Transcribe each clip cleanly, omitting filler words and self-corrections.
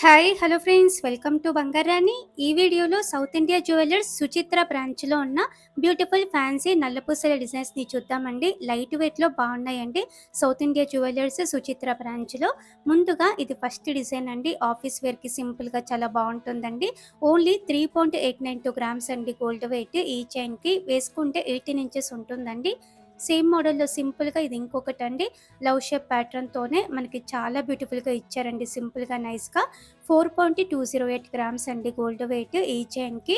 Hi! Hello friends. Welcome to Bangarani. ఈ వీడియోలో south India jewellers Suchitra బ్రాంచ్‌లో ఉన్న బ్యూటిఫుల్ ఫ్యాన్సీ నల్లపూసల డిజైన్స్‌ని చూద్దామండి. లైట్ వెయిట్‌లో బాగున్నాయండి. సౌత్ ఇండియా జ్యువెలర్స్ సుచిత్ర బ్రాంచ్‌లో. ముందుగా ఇది ఫస్ట్ డిజైన్ అండి. ఆఫీస్ వేర్‌కి సింపుల్‌గా చాలా బాగుంటుందండి. ఓన్లీ 3.892 గ్రామ్స్ అండి గోల్డ్ వెయిట్. ఈ చైన్‌కి వేసుకుంటే 18 ఇంచెస్ ఉంటుందండి. సేమ్ మోడల్‌లో సింపుల్‌గా ఇది ఇంకొకటండి. లవ్ షేప్ ప్యాటర్న్‌తోనే మనకి చాలా బ్యూటిఫుల్‌గా ఇచ్చారండి సింపుల్‌గా, నైస్‌గా. 4.208 గ్రామ్స్ అండి గోల్డ్ వెయిట్ ఈ చైన్‌కి.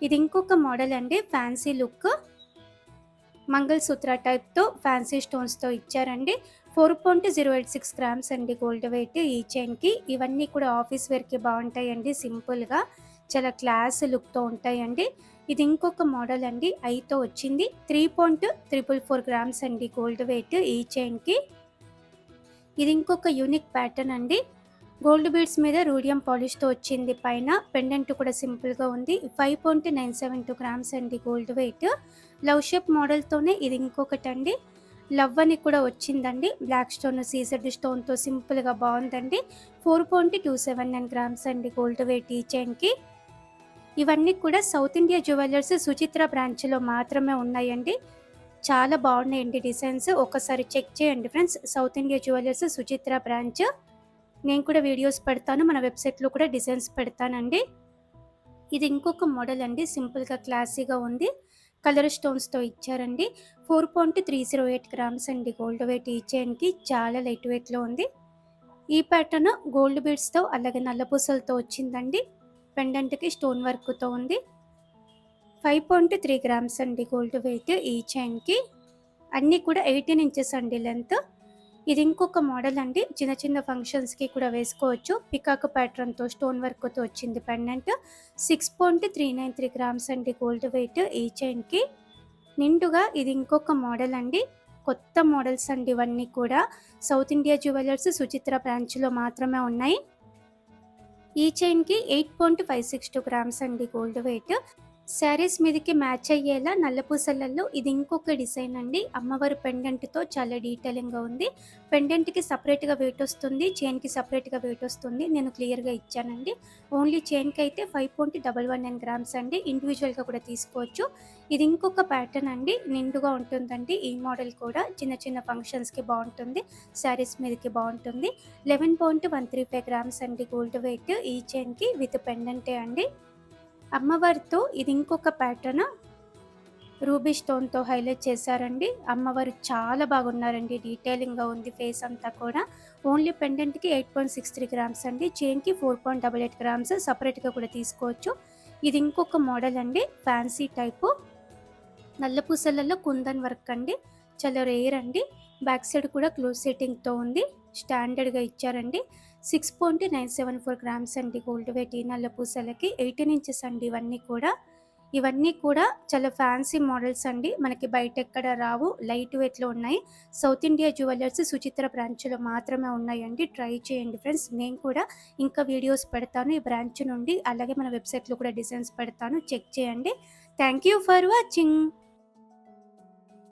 ఇది ఇంకొక మోడల్ అండి. ఫ్యాన్సీ లుక్ మంగళసూత్ర టైప్‌తో ఫ్యాన్సీ స్టోన్స్‌తో ఇచ్చారండి. 4.086 గ్రామ్స్ అండి గోల్డ్ వెయిట్ ఈ చైన్‌కి. ఇవన్నీ కూడా ఆఫీస్ వేర్‌కి బాగుంటాయండి సింపుల్‌గా. చాలా క్లాస్ లుక్‌తో ఉంటాయండి. ఇది ఇంకొక మోడల్ అండి. ఐతో వచ్చింది. 3.444 గ్రామ్స్ అండి గోల్డ్ వెయిట్ ఈ చైన్‌కి. ఇది ఇంకొక యూనిక్ ప్యాటర్న్ అండి. గోల్డ్ బీడ్స్ మీద రూడియం పాలిష్‌తో వచ్చింది పైన. పెండెంట్ కూడా సింపుల్‌గా ఉంది. 5.972 గ్రామ్స్ అండి గోల్డ్ వెయిట్. లవ్ షేప్ మోడల్‌తోనే ఇది ఇంకొకటండి. లవ్ అని కూడా వచ్చిందండి. బ్లాక్ స్టోన్, సీజెడ్ స్టోన్‌తో సింపుల్‌గా బాగుందండి. 4.279 గ్రామ్స్ అండి గోల్డ్ వెయిట్ ఈ చైన్‌కి. ఇవన్నీ కూడా సౌత్ ఇండియా జ్యువెలర్స్ సుచిత్ర బ్రాంచ్‌లో మాత్రమే ఉన్నాయండి. చాలా బాగున్నాయండి డిజైన్స్. ఒకసారి చెక్ చేయండి friends. South India jewellers Suchitra branch. నేను కూడా వీడియోస్ పెడతాను. మన వెబ్‌సైట్‌లో కూడా డిజైన్స్ పెడతానండి. ఇది ఇంకొక మోడల్ అండి. సింపుల్‌గా క్లాసీగా ఉంది. కలర్ స్టోన్స్‌తో ఇచ్చారండి. 4.308 గ్రామ్స్ అండి గోల్డ్ వెయిట్ ఈ చైన్‌కి. చాలా లైట్ వెయిట్‌లో ఉంది. ఈ ప్యాటర్న్ గోల్డ్ బీడ్స్‌తో అలాగే నల్లపూసలతో వచ్చిందండి. పెండెంట్‌కి స్టోన్ వర్క్‌తో ఉంది. 5.3 గ్రామ్స్ అండి గోల్డ్ వెయిట్ ఈ చైన్‌కి. అన్నీ కూడా 18 ఇంచెస్ అండి లెంత్. ఇది ఇంకొక మోడల్ అండి. చిన్న చిన్న ఫంక్షన్స్‌కి కూడా వేసుకోవచ్చు. పికాక్ ప్యాటర్న్‌తో స్టోన్ వర్క్‌తో వచ్చింది పెండెంట్. 6.393 గ్రామ్స్ అండి గోల్డ్ వెయిట్ ఈ చైన్‌కి. నిండుగా ఇది ఇంకొక మోడల్ అండి. కొత్త మోడల్స్ అండి ఇవన్నీ కూడా. సౌత్ ఇండియా జ్యువెలర్స్ సుచిత్ర బ్రాంచ్‌లో మాత్రమే ఉన్నాయి. ఈ చైన్‌కి 8.562 గ్రామ్స్ అండి గోల్డ్ వెయిట్. శారీస్ మీదకి మ్యాచ్ అయ్యేలా నల్ల పూసలలో ఇది ఇంకొక డిజైన్ అండి. అమ్మవారి పెండెంట్‌తో చాలా డీటెయిలింగ్‌గా ఉంది. పెండెంట్‌కి సెపరేట్‌గా వెయిట్ వస్తుంది. చైన్‌కి సెపరేట్‌గా వెయిట్ వస్తుంది. నేను క్లియర్‌గా ఇచ్చానండి. ఓన్లీ చైన్‌కి అయితే 5.119 గ్రామ్స్ అండి. ఇండివిజువల్‌గా కూడా తీసుకోవచ్చు. ఇది ఇంకొక ప్యాటర్న్ అండి. నిండుగా ఉంటుందండి. ఈ మోడల్ కూడా చిన్న చిన్న ఫంక్షన్స్‌కి బాగుంటుంది. శారీస్ మీదకి బాగుంటుంది. 11.135 గ్రామ్స్ అండి గోల్డ్ వెయిట్ ఈ చైన్‌కి విత్ పెండెంటే అండి. అమ్మవారితో ఇది ఇంకొక ప్యాటర్న్. రూబీ స్టోన్‌తో హైలైట్ చేశారండి. అమ్మవారు చాలా బాగున్నారండి. డీటెయిలింగ్‌గా ఉంది ఫేస్ అంతా కూడా. ఓన్లీ పెండెంట్‌కి 8.63 గ్రామ్స్ అండి. చైన్‌కి 4.88 గ్రామ్స్. సెపరేట్‌గా కూడా తీసుకోవచ్చు. ఇది ఇంకొక మోడల్ అండి. Fancy type. నల్ల పూసలలో కుందన్ వర్క్ అండి. చాలా రేర్ అండి. బ్యాక్ సైడ్ కూడా క్లోజ్ సెట్టింగ్‌తో ఉంది. స్టాండర్డ్‌గా ఇచ్చారండి. 6.974 గ్రామ్స్ అండి గోల్డ్ వెయిట్ ఈ నల్ల పూసలకి. 18 ఇంచెస్ అండి ఇవన్నీ కూడా. ఇవన్నీ కూడా చాలా ఫ్యాన్సీ మోడల్స్ అండి. మనకి బయట ఎక్కడ రావు. లైట్ వెయిట్‌లో ఉన్నాయి. సౌత్ ఇండియా జ్యువెలర్స్ సుచిత్ర బ్రాంచ్‌లో మాత్రమే ఉన్నాయండి. ట్రై చేయండి ఫ్రెండ్స్. నేను కూడా ఇంకా వీడియోస్ పెడతాను ఈ బ్రాంచ్ నుండి. అలాగే మన వెబ్‌సైట్‌లో కూడా డిజైన్స్ పెడతాను. చెక్ చేయండి. Thank you for watching.